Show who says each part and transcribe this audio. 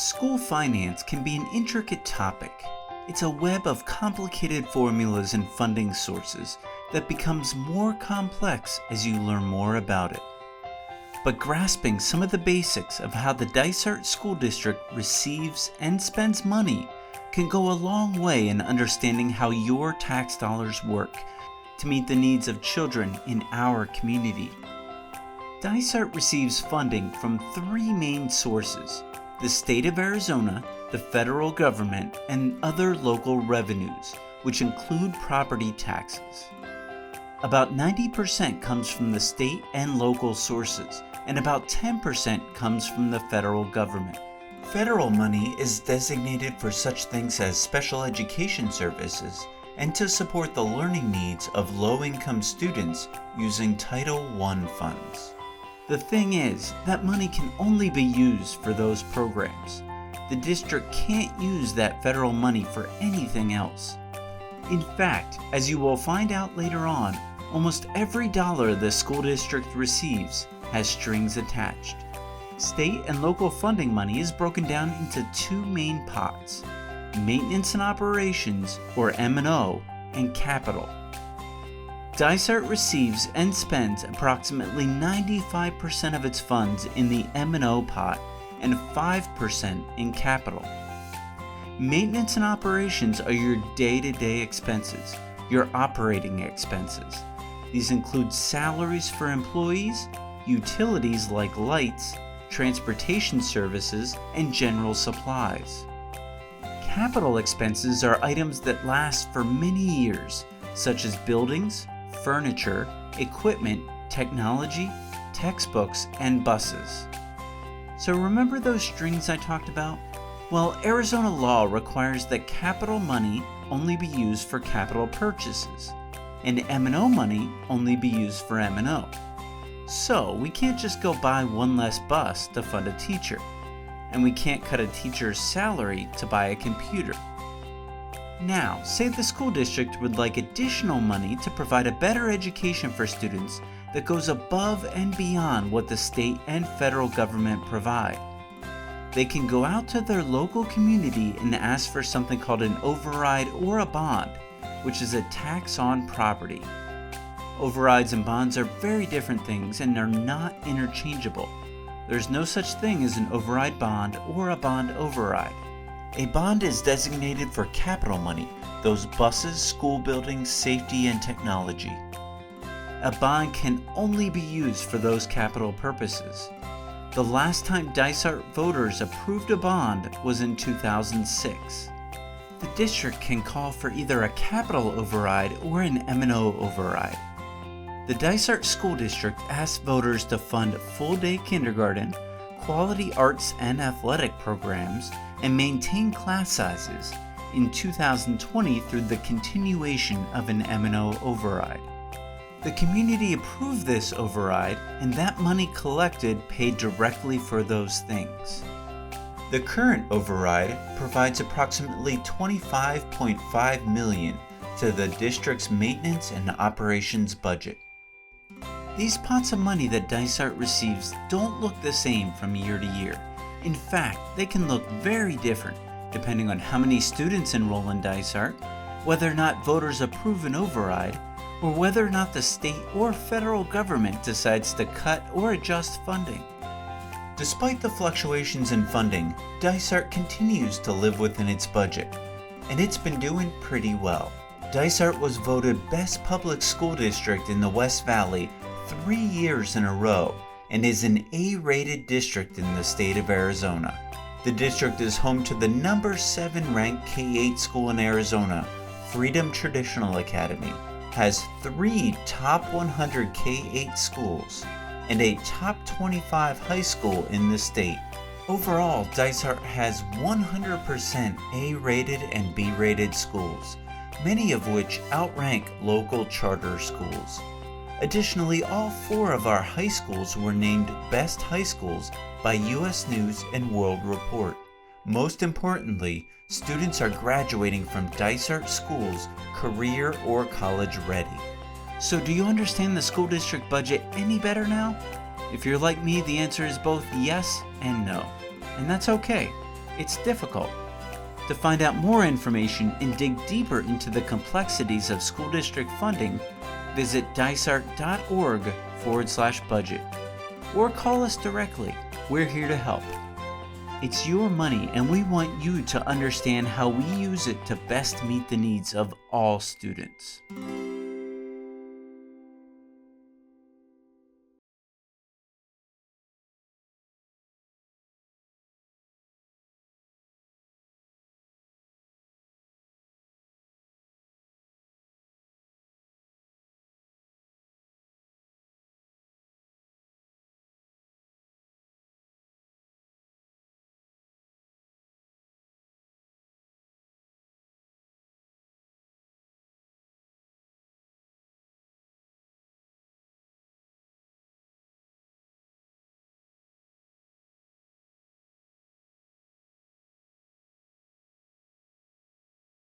Speaker 1: School finance can be an intricate topic. It's a web of complicated formulas and funding sources that becomes more complex as you learn more about it. But grasping some of the basics of how the Dysart School District receives and spends money can go a long way in understanding how your tax dollars work to meet the needs of children in our community. Dysart receives funding from three main sources: the state of Arizona, the federal government, and other local revenues, which include property taxes. About 90% comes from the state and local sources, and about 10% comes from the federal government. Federal money is designated for such things as special education services and to support the learning needs of low-income students using Title I funds. The thing is, that money can only be used for those programs. The district can't use that federal money for anything else. In fact, as you will find out later on, almost every dollar the school district receives has strings attached. State and local funding money is broken down into two main pots: maintenance and operations, or M&O, and capital. Dysart receives and spends approximately 95% of its funds in the M&O pot and 5% in capital. Maintenance and operations are your day-to-day expenses, your operating expenses. These include salaries for employees, utilities like lights, transportation services, and general supplies. Capital expenses are items that last for many years, such as buildings, furniture, equipment, technology, textbooks, and buses. So remember those strings I talked about? Well, Arizona law requires that capital money only be used for capital purchases, and M&O money only be used for M&O. So we can't just go buy one less bus to fund a teacher, and we can't cut a teacher's salary to buy a computer. Now, say the school district would like additional money to provide a better education for students that goes above and beyond what the state and federal government provide. They can go out to their local community and ask for something called an override or a bond, which is a tax on property. Overrides and bonds are very different things and are not interchangeable. There's no such thing as an override bond or a bond override. A bond is designated for capital money, those buses, school buildings, safety, and technology. A bond can only be used for those capital purposes. The last time Dysart voters approved a bond was in 2006. The district can call for either a capital override or an M&O override. The Dysart School District asked voters to fund full-day kindergarten, quality arts and athletic programs, and maintain class sizes in 2020 through the continuation of an M&O override. The community approved this override, and that money collected paid directly for those things. The current override provides approximately $25.5 million to the district's maintenance and operations budget. These pots of money that Dysart receives don't look the same from year to year. In fact, they can look very different depending on how many students enroll in Dysart, whether or not voters approve an override, or whether or not the state or federal government decides to cut or adjust funding. Despite the fluctuations in funding, Dysart continues to live within its budget, and it's been doing pretty well. Dysart was voted Best Public School District in the West Valley 3 years in a row and is an A-rated district in the state of Arizona. The district is home to the number 7 ranked K-8 school in Arizona, Freedom Traditional Academy, has 3 top 100 K-8 schools, and a top 25 high school in the state. Overall, Dysart has 100% A-rated and B-rated schools, many of which outrank local charter schools. Additionally, all 4 of our high schools were named Best High Schools by U.S. News and World Report. Most importantly, students are graduating from Dysart schools career or college ready. So do you understand the school district budget any better now? If you're like me, the answer is both yes and no. And that's okay. It's difficult. To find out more information and dig deeper into the complexities of school district funding, visit dysart.org/budget or call us directly. We're here to help. It's your money, and we want you to understand how we use it to best meet the needs of all students.